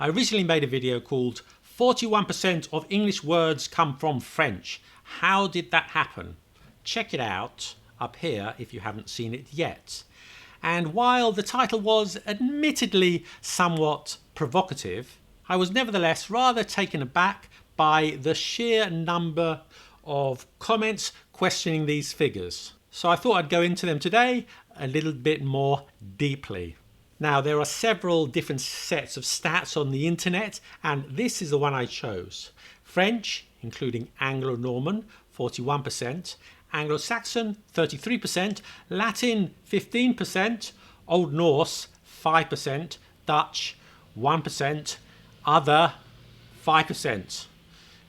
I recently made a video called 41% of English words come from French. How did that happen? Check it out up here if you haven't seen it yet. And while the title was admittedly somewhat provocative, I was nevertheless rather taken aback by the sheer number of comments questioning these figures. So I thought I'd go into them today a little bit more deeply. Now, there are several different sets of stats on the internet, and this is the one I chose. French, including Anglo-Norman, 41%, Anglo-Saxon, 33%, Latin, 15%, Old Norse, 5%, Dutch, 1%, other, 5%.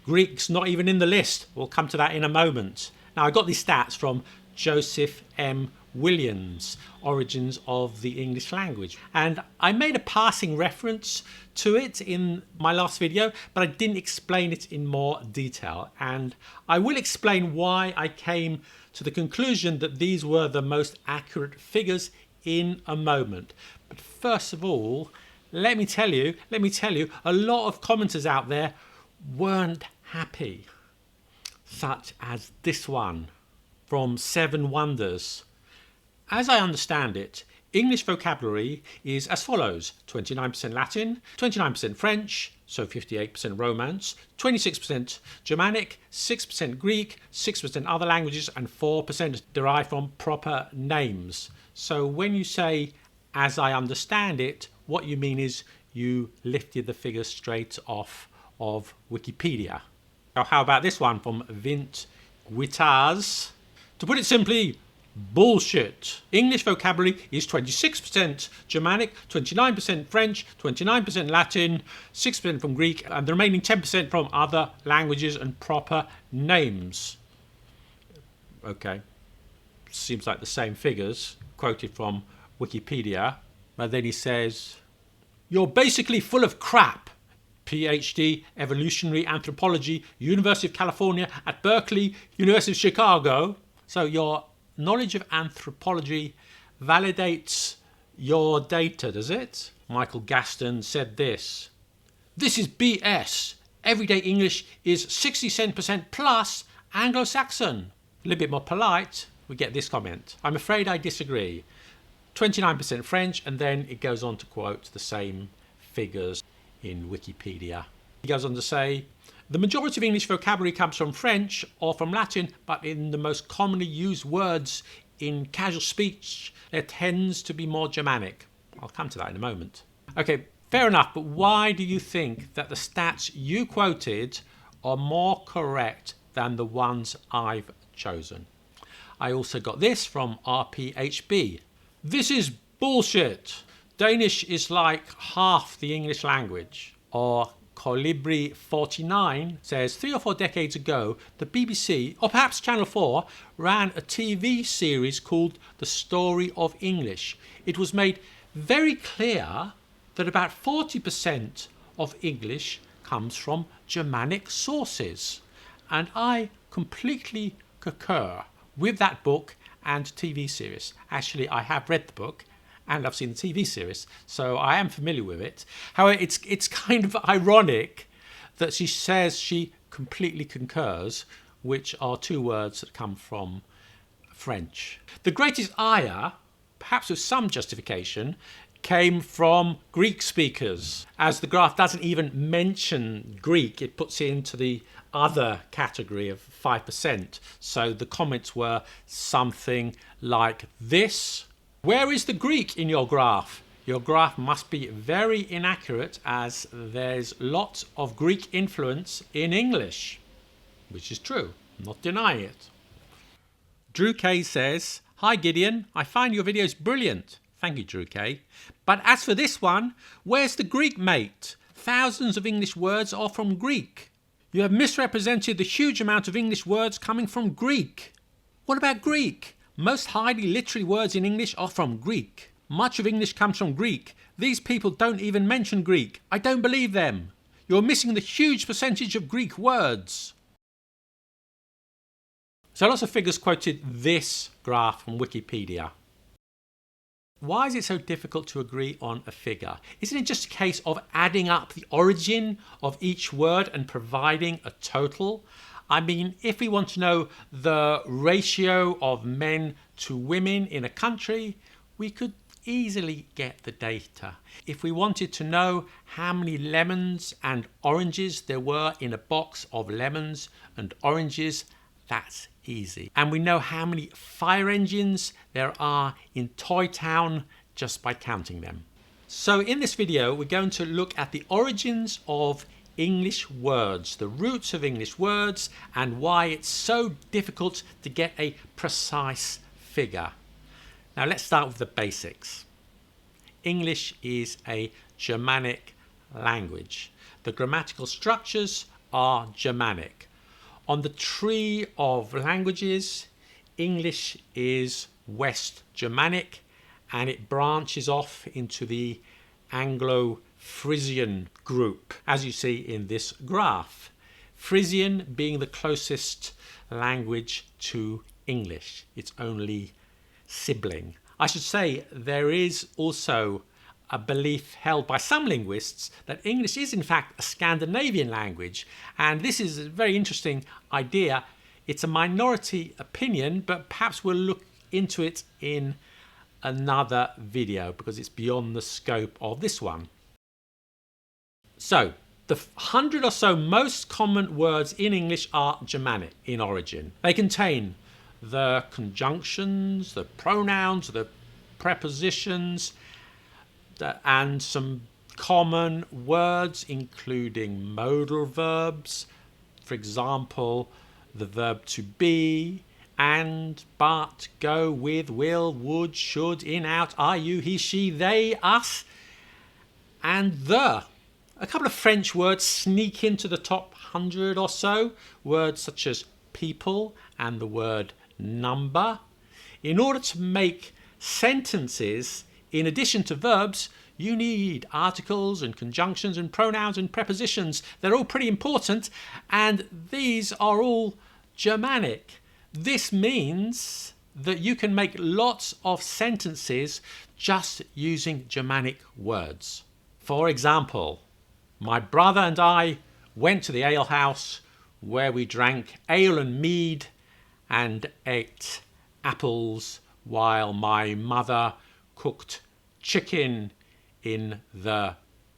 Greek's not even in the list. We'll come to that in a moment. Now, I got these stats from Joseph M. Williams, Origins of the English Language. And I made a passing reference to it in my last video, but I didn't explain it in more detail. And I will explain why I came to the conclusion that these were the most accurate figures in a moment. But first of all, let me tell you, a lot of commenters out there weren't happy, such as this one from Seven Wonders. As I understand it, English vocabulary is as follows: 29% Latin, 29% French, so 58% Romance, 26% Germanic, 6% Greek, 6% other languages, and 4% derived from proper names. So when you say, as I understand it, what you mean is you lifted the figures straight off of Wikipedia. Now, how about this one from Vint Guitars? To put it simply, bullshit. English vocabulary is 26% Germanic, 29% French, 29% Latin, 6% from Greek, and the remaining 10% from other languages and proper names. Okay, seems like the same figures quoted from Wikipedia. But then he says, you're basically full of crap. PhD, Evolutionary Anthropology, University of California at Berkeley, University of Chicago. So your knowledge of anthropology validates your data, does it? Michael Gaston said this. This is BS. Everyday English is 67% plus Anglo-Saxon. A little bit more polite, we get this comment. I'm afraid I disagree. 29% French, and then it goes on to quote the same figures in Wikipedia. He goes on to say, the majority of English vocabulary comes from French or from Latin, but in the most commonly used words in casual speech, there tends to be more Germanic. I'll come to that in a moment. Okay, fair enough, but why do you think that the stats you quoted are more correct than the ones I've chosen? I also got this from RPHB. This is bullshit. Danish is like half the English language. Or Colibri 49 says 3 or 4 decades ago, the BBC, or perhaps Channel 4, ran a TV series called The Story of English. It was made very clear that about 40% of English comes from Germanic sources. And I completely concur with that book and TV series. Actually, I have read the book and I've seen the TV series, so I am familiar with it. However, it's kind of ironic that she says she completely concurs, which are 2 words that come from French. The greatest ire, perhaps with some justification, came from Greek speakers. As the graph doesn't even mention Greek, it puts it into the other category of 5%. So the comments were something like this. Where is the Greek in your graph? Your graph must be very inaccurate as there's lots of Greek influence in English. Which is true, I'm not denying it. Drew K says, hi Gideon, I find your videos brilliant. Thank you, Drew K. But as for this one, where's the Greek, mate? Thousands of English words are from Greek. You have misrepresented the huge amount of English words coming from Greek. What about Greek? Most highly literary words in English are from Greek. Much of English comes from Greek. These people don't even mention Greek. I don't believe them. You're missing the huge percentage of Greek words. So lots of figures quoted this graph from Wikipedia. Why is it so difficult to agree on a figure? Isn't it just a case of adding up the origin of each word and providing a total? I mean, if we want to know the ratio of men to women in a country, we could easily get the data. If we wanted to know how many lemons and oranges there were in a box of lemons and oranges, that's easy. And we know how many fire engines there are in Toy Town just by counting them. So in this video, we're going to look at the origins of English words, the roots of English words, and why it's so difficult to get a precise figure. Now let's start with the basics. English is a Germanic language. The grammatical structures are Germanic. On the tree of languages, English is West Germanic, and it branches off into the Anglo-Frisian group, as you see in this graph. Frisian being the closest language to English, its only sibling. I should say there is also a belief held by some linguists that English is in fact a Scandinavian language, and this is a very interesting idea. It's a minority opinion, but perhaps we'll look into it in another video because it's beyond the scope of this one. So the 100 or so most common words in English are Germanic in origin. They contain the conjunctions, the pronouns, the prepositions, and some common words including modal verbs, for example the verb to be, and, but, go, with, will, would, should, in, out, are, you, he, she, they, us, and the. A couple of French words sneak into the top 100 or so, words such as people and the word number. In order to make sentences, in addition to verbs, you need articles and conjunctions and pronouns and prepositions. They're all pretty important, and these are all Germanic. This means that you can make lots of sentences just using Germanic words. For example, my brother and I went to the ale house where we drank ale and mead and ate apples while my mother cooked chicken in the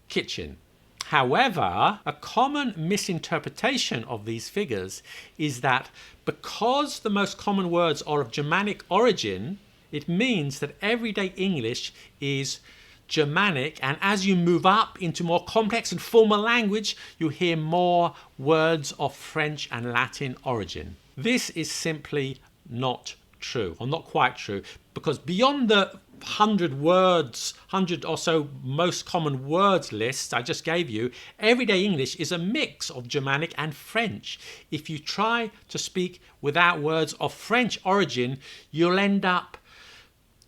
kitchen. However, a common misinterpretation of these figures is that because the most common words are of Germanic origin, it means that everyday English is Germanic, and as you move up into more complex and formal language, you hear more words of French and Latin origin. This is simply not true, or not quite true, because beyond the 100 or so most common words list I just gave you, everyday English is a mix of Germanic and French. If you try to speak without words of French origin, you'll end up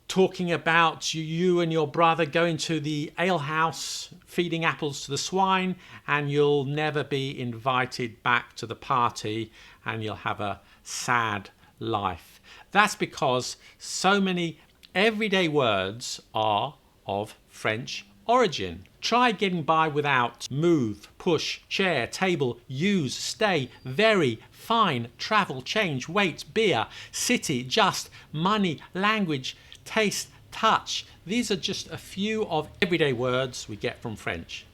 talking about you and your brother going to the ale house, feeding apples to the swine, and you'll never be invited back to the party, and you'll have a sad life. That's because so many everyday words are of French origin. Try getting by without move, push, chair, table, use, stay, very, fine, travel, change, wait, beer, city, just, money, language, taste, touch. These are just a few of everyday words we get from French.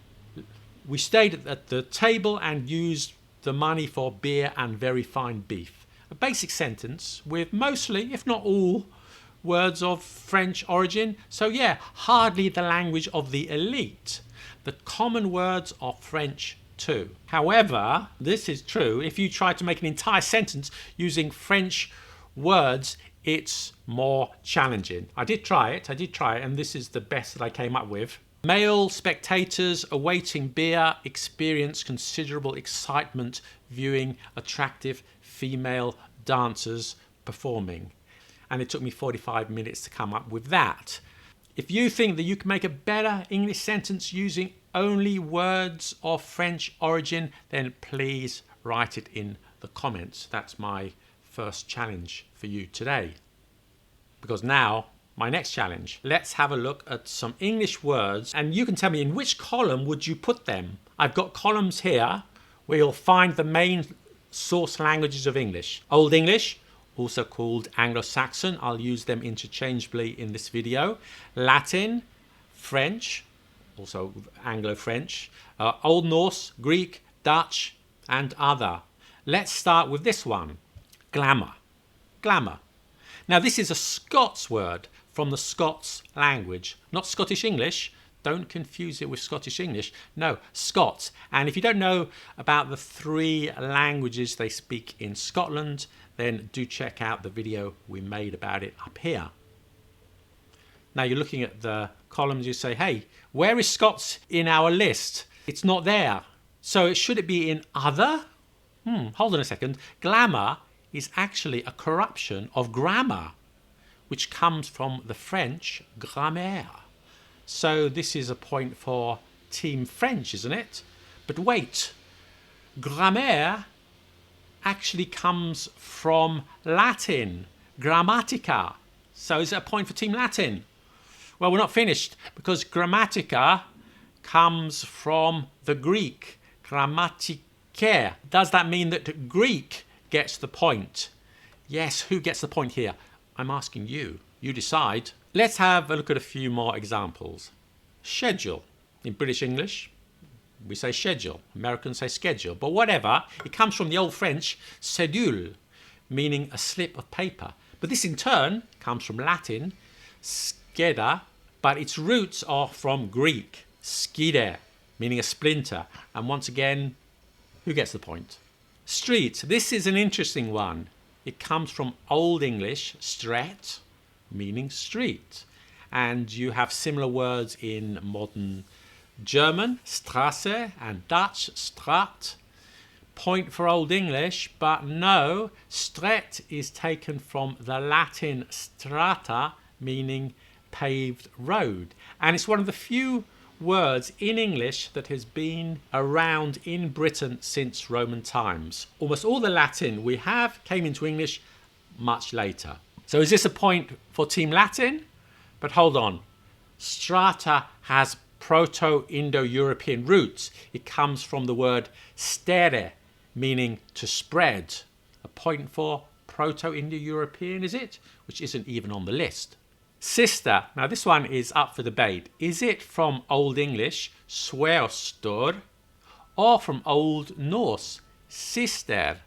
We stayed at the table and used the money for beer and very fine beef. A basic sentence with mostly, if not all, words of French origin. So yeah, hardly the language of the elite. The common words are French too. However, this is true if you try to make an entire sentence using French words, it's more challenging. I did try it, and this is the best that I came up with. Male spectators awaiting beer experience considerable excitement viewing attractive female dancers performing. And it took me 45 minutes to come up with that. If you think that you can make a better English sentence using only words of French origin, then please write it in the comments. That's my first challenge for you today. Because now my next challenge. Let's have a look at some English words and you can tell me in which column would you put them. I've got columns here where you'll find the main source languages of English. Old English, also called Anglo-Saxon. I'll use them interchangeably in this video. Latin, French, also Anglo-French, Old Norse, Greek, Dutch, and other. Let's start with this one, glamour. Glamour. Now this is a Scots word from the Scots language, not Scottish English. Don't confuse it with Scottish English. No, Scots. And if you don't know about the 3 languages they speak in Scotland, then do check out the video we made about it up here. Now you're looking at the columns, you say, hey, where is Scots in our list? It's not there. So should it be in other? Hold on a second. Glamour is actually a corruption of grammar, which comes from the French grammaire. So this is a point for Team French, isn't it? But wait, grammaire actually comes from Latin, grammatica. So is it a point for Team Latin? Well, we're not finished because grammatica comes from the Greek, grammatike. Does that mean that Greek gets the point? Yes, who gets the point here? I'm asking you. You decide. Let's have a look at a few more examples. Schedule. In British English, we say schedule. Americans say schedule. But whatever, it comes from the old French cédule, meaning a slip of paper. But this in turn comes from Latin, scheda, but its roots are from Greek, skide, meaning a splinter. And once again, who gets the point? Street. This is an interesting one. It comes from Old English, stret, meaning street. And you have similar words in modern German, Straße, and Dutch, Straat. Point for Old English, but no, stret is taken from the Latin strata, meaning paved road. And it's one of the few words in English that has been around in Britain since Roman times. Almost all the Latin we have came into English much later. So is this a point for Team Latin? But hold on. Strata has Proto-Indo-European roots. It comes from the word stere, meaning to spread. A point for Proto-Indo-European, is it? Which isn't even on the list. Sister. Now this one is up for debate. Is it from Old English, sveostor, or from Old Norse, sister?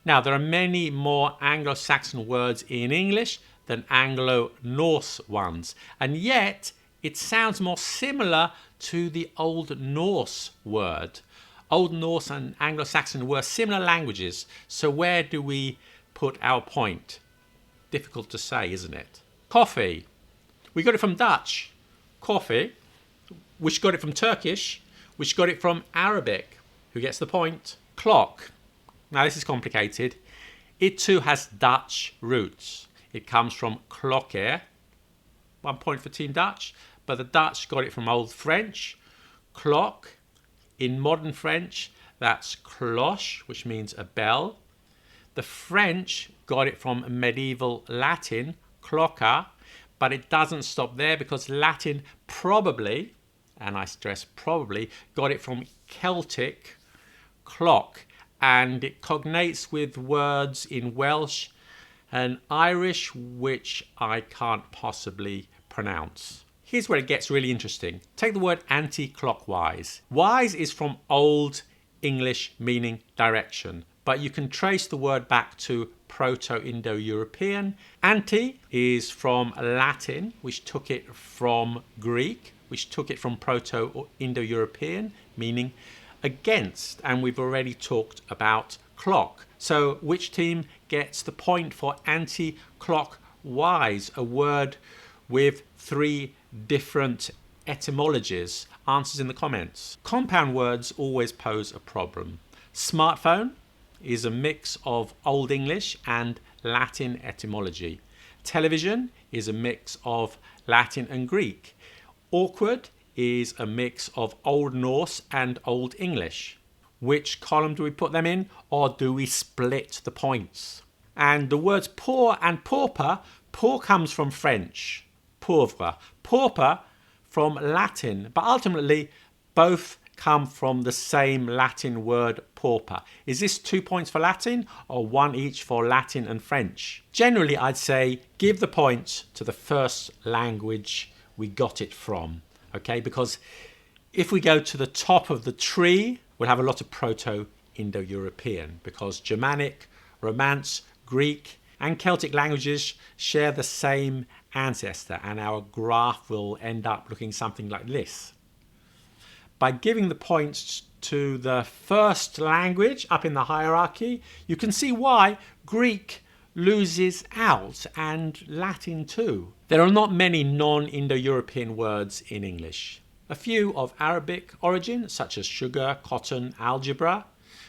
Now there are many more Anglo-Saxon words in English than Anglo-Norse ones, and yet it sounds more similar to the Old Norse word. Old Norse and Anglo-Saxon were similar languages, so where do we put our point? Difficult to say, isn't it? Coffee. We got it from Dutch, coffee, which got it from Turkish, which got it from Arabic. Who gets the point? Clock. Now this is complicated. It too has Dutch roots. It comes from klokke. 1 point for Team Dutch. But the Dutch got it from Old French, clock. In modern French, that's cloche, which means a bell. The French got it from medieval Latin, clocca, but it doesn't stop there because Latin probably, and I stress probably, got it from Celtic, clock, and it cognates with words in Welsh and Irish, which I can't possibly pronounce. Here's where it gets really interesting. Take the word anti-clockwise. Wise is from Old English meaning direction, but you can trace the word back to Proto-Indo-European. Anti is from Latin, which took it from Greek, which took it from Proto-Indo-European, meaning against. And we've already talked about clock. So which team gets the point for anti-clockwise, a word with 3 different etymologies? Answers in the comments. Compound words always pose a problem. Smartphone is a mix of Old English and Latin etymology. Television is a mix of Latin and Greek. Awkward is a mix of Old Norse and Old English. Which column do we put them in, or do we split the points? And the words poor and pauper Poor comes from French, pauvre. Pauper from Latin, but ultimately both come from the same Latin word pauper. Is this 2 points for Latin or 1 each for Latin and French? Generally, I'd say give the points to the first language we got it from, okay? Because if we go to the top of the tree, we'll have a lot of Proto-Indo-European, because Germanic, Romance, Greek and Celtic languages share the same ancestor, and our graph will end up looking something like this. By giving the points to the first language up in the hierarchy, you can see why Greek loses out, and Latin too. There are not many non-Indo-European words in English. A few of Arabic origin, such as sugar, cotton, algebra.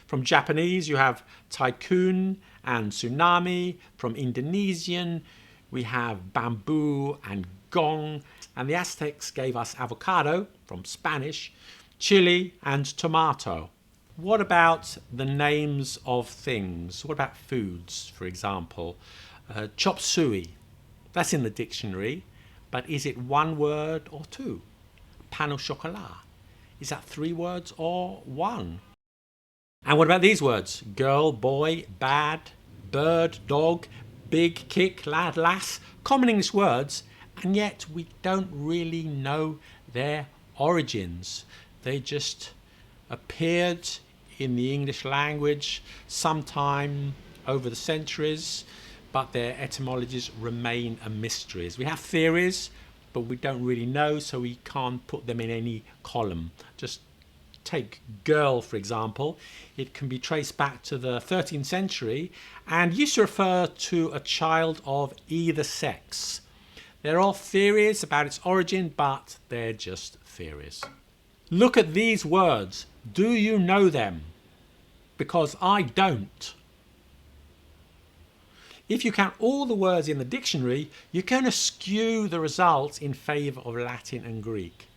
From Japanese, you have tycoon and tsunami. From Indonesian, we have bamboo and gong. And the Aztecs gave us avocado from Spanish, chili and tomato. What about the names of things? What about foods, for example? Chop suey, that's in the dictionary, but is it 1 word or 2? Pain au chocolat, is that 3 words or 1? And what about these words? Girl, boy, bad, bird, dog, big, kick, lad, lass. Common English words, and yet we don't really know their origins. They just appeared in the English language sometime over the centuries, but their etymologies remain a mystery. We have theories, but we don't really know, so we can't put them in any column. Just take girl, for example. It can be traced back to the 13th century and used to refer to a child of either sex. There are theories about its origin, but they're just theories. Look at these words. Do you know them? Because I don't. If you count all the words in the dictionary, you're going to skew the results in favour of Latin and Greek.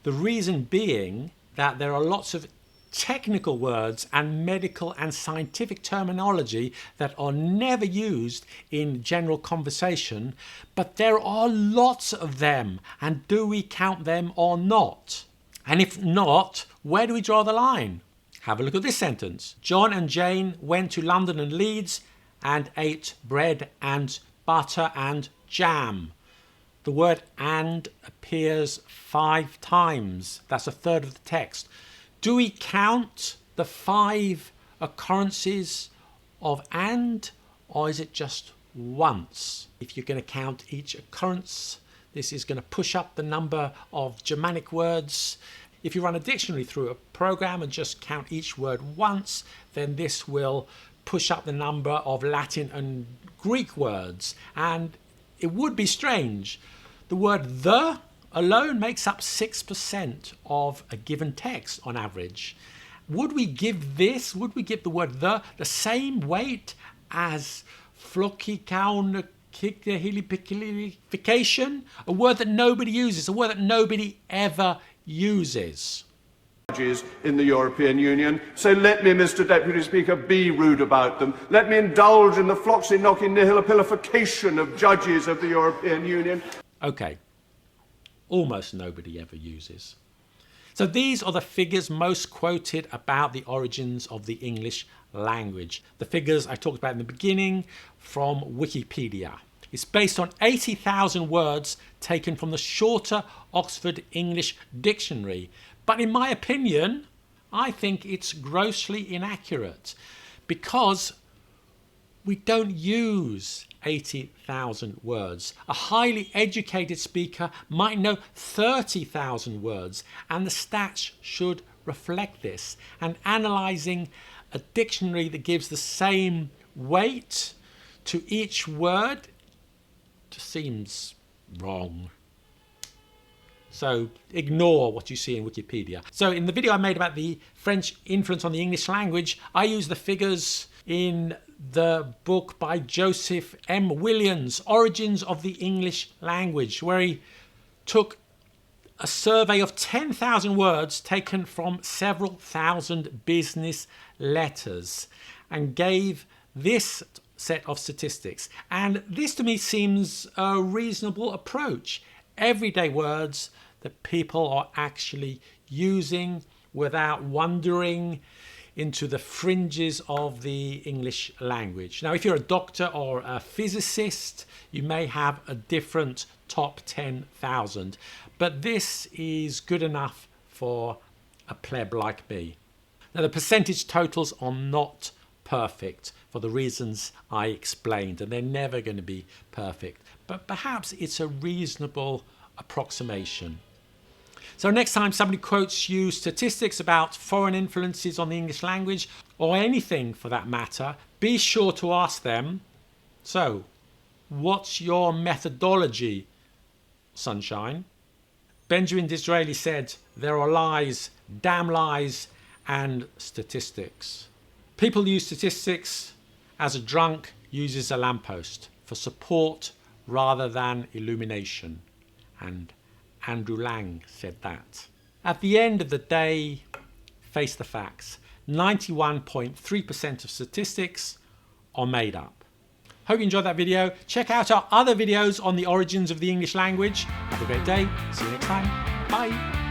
The reason being that there are lots of technical words and medical and scientific terminology that are never used in general conversation, but there are lots of them, and do we count them or not? And if not, where do we draw the line? Have a look at this sentence. John and Jane went to London and Leeds and ate bread and butter and jam. The word and appears 5 times. That's a third of the text. Do we count the 5 occurrences of and, or is it just once? If you're going to count each occurrence, this is going to push up the number of Germanic words. If you run a dictionary through a program and just count each word once, then this will push up the number of Latin and Greek words. And it would be strange. The word the alone makes up 6% of a given text on average. Would we give the word the same weight as flockification, a word that nobody uses, a word that nobody ever uses? In the European Union, so let me, Mr. Deputy Speaker, be rude about them. Let me indulge in the floxy-knocky-nihilopilification of judges of the European Union. Okay, almost nobody ever uses. So these are the figures most quoted about the origins of the English language. The figures I talked about in the beginning from Wikipedia. It's based on 80,000 words taken from the shorter Oxford English Dictionary. But in my opinion, I think it's grossly inaccurate because we don't use 80,000 words. A highly educated speaker might know 30,000 words, and the stats should reflect this. And analysing a dictionary that gives the same weight to each word just seems wrong. So ignore what you see in Wikipedia. So in the video I made about the French influence on the English language, I used the figures in the book by Joseph M. Williams, Origins of the English Language, where he took a survey of 10,000 words taken from several thousand business letters and gave this set of statistics. And this to me seems a reasonable approach. Everyday words that people are actually using without wandering into the fringes of the English language. Now, if you're a doctor or a physicist, you may have a different top 10,000, but this is good enough for a pleb like me. Now, the percentage totals are not perfect for the reasons I explained, and they're never going to be perfect, but perhaps it's a reasonable approximation. So next time somebody quotes you statistics about foreign influences on the English language, or anything for that matter, be sure to ask them, so what's your methodology, sunshine? Benjamin Disraeli said, there are lies, damn lies, and statistics. People use statistics as a drunk uses a lamppost, for support rather than illumination. And Andrew Lang said that. At the end of the day, face the facts. 91.3% of statistics are made up. Hope you enjoyed that video. Check out our other videos on the origins of the English language. Have a great day. See you next time. Bye.